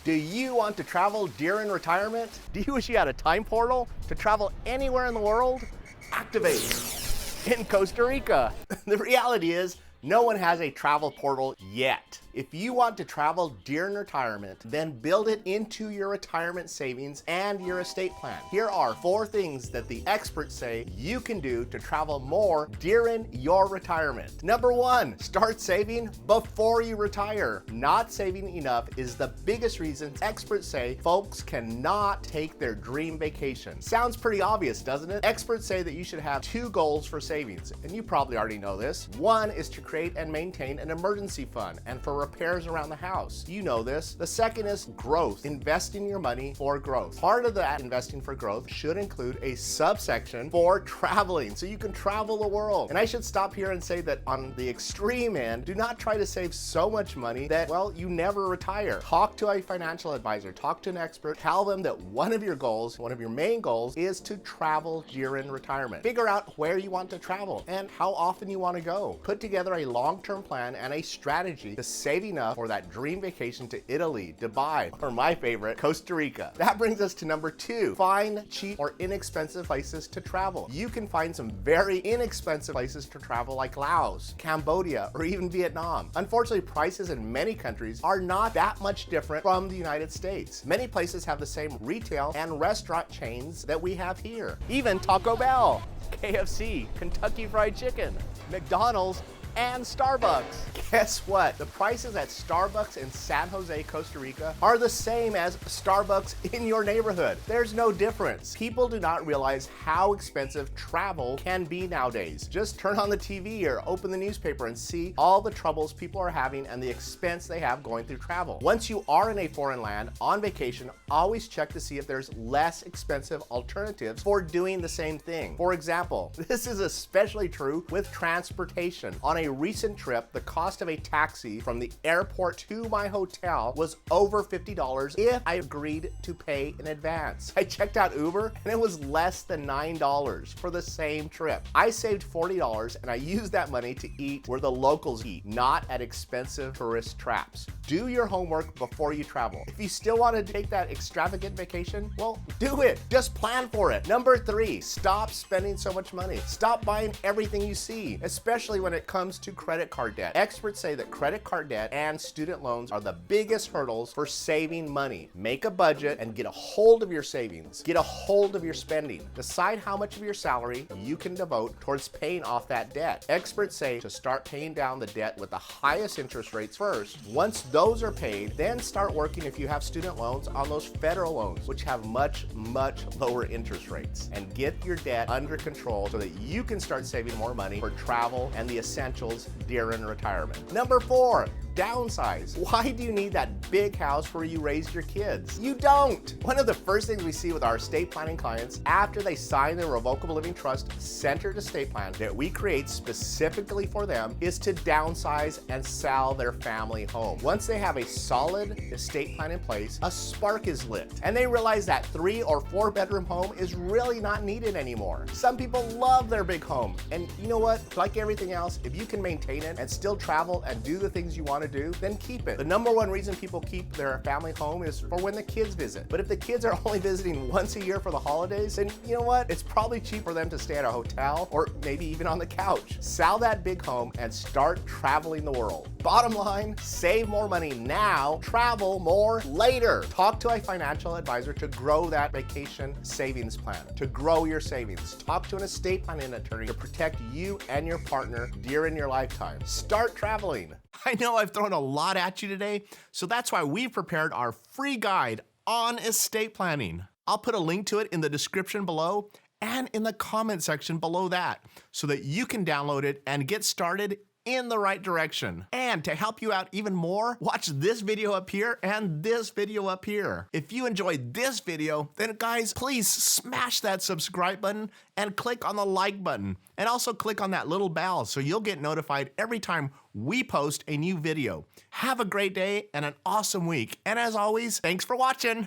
Do you want to travel during retirement? Do you wish you had a time portal to travel anywhere in the world? Activate in Costa Rica. The reality is, no one has a travel portal yet. If you want to travel during retirement, then build it into your retirement savings and your estate plan. Here are 4 things that the experts say you can do to travel more during your retirement. Number 1, start saving before you retire. Not saving enough is the biggest reason experts say folks cannot take their dream vacation. Sounds pretty obvious, doesn't it? Experts say that you should have 2 goals for savings, and you probably already know this. One is to create and maintain an emergency fund and for repairs around the house. You know this. The second is growth, investing your money for growth. Part of that investing for growth should include a subsection for traveling, so you can travel the world. And I should stop here and say that on the extreme end, do not try to save so much money that, well, you never retire. Talk to a financial advisor, talk to an expert, tell them that one of your goals, one of your main goals is to travel during retirement. Figure out where you want to travel and how often you want to go. Put together a long-term plan and a strategy to save enough for that dream vacation to Italy, Dubai, or my favorite, Costa Rica. That brings us to number 2. Find cheap or inexpensive places to travel. You can find some very inexpensive places to travel like Laos, Cambodia, or even Vietnam. Unfortunately, prices in many countries are not that much different from the United States. Many places have the same retail and restaurant chains that we have here. Even Taco Bell, KFC, Kentucky Fried Chicken, McDonald's, and Starbucks. Guess what? The prices at Starbucks in San Jose, Costa Rica are the same as Starbucks in your neighborhood. There's no difference. People do not realize how expensive travel can be nowadays. Just turn on the TV or open the newspaper and see all the troubles people are having and the expense they have going through travel. Once you are in a foreign land on vacation, always check to see if there's less expensive alternatives for doing the same thing. For example, this is especially true with transportation. On a recent trip, the cost of a taxi from the airport to my hotel was over $50 if I agreed to pay in advance. I checked out Uber and it was less than $9 for the same trip. I saved $40 and I used that money to eat where the locals eat, not at expensive tourist traps. Do your homework before you travel. If you still want to take that extravagant vacation, well, do it. Just plan for it. Number 3, stop spending so much money. Stop buying everything you see, especially when it comes to credit card debt. Experts say that credit card debt and student loans are the biggest hurdles for saving money. Make a budget and get a hold of your savings. Get a hold of your spending. Decide how much of your salary you can devote towards paying off that debt. Experts say to start paying down the debt with the highest interest rates first. Once those are paid, then start working if you have student loans on those federal loans, which have much lower interest rates. And get your debt under control so that you can start saving more money for travel and the essentials during retirement. Number 4, downsize. Why do you need that big house where you raise your kids? You don't. One of the first things we see with our estate planning clients after they sign their revocable living trust centered estate plan that we create specifically for them is to downsize and sell their family home. Once they have a solid estate plan in place, a spark is lit and they realize that 3 or 4 bedroom home is really not needed anymore. Some people love their big home, and you know what? Like everything else, if you can maintain it and still travel and do the things you want to do, then keep it. The number 1 reason people keep their family home is for when the kids visit. But if the kids are only visiting once a year for the holidays, then you know what? It's probably cheap for them to stay at a hotel or maybe even on the couch. Sell that big home and start traveling the world. Bottom line, save more money now, travel more later. Talk to a financial advisor to grow that vacation savings plan, to grow your savings. Talk to an estate planning attorney to protect you and your partner during your lifetime. Start traveling. I know I've thrown a lot at you today, so that's why we've prepared our free guide on estate planning. I'll put a link to it in the description below and in the comment section below that so that you can download it and get started in the right direction. And to help you out even more, watch this video up here and this video up here. If you enjoyed this video, then guys, please smash that subscribe button and click on the like button. And also click on that little bell so you'll get notified every time we post a new video. Have a great day and an awesome week. And as always, thanks for watching.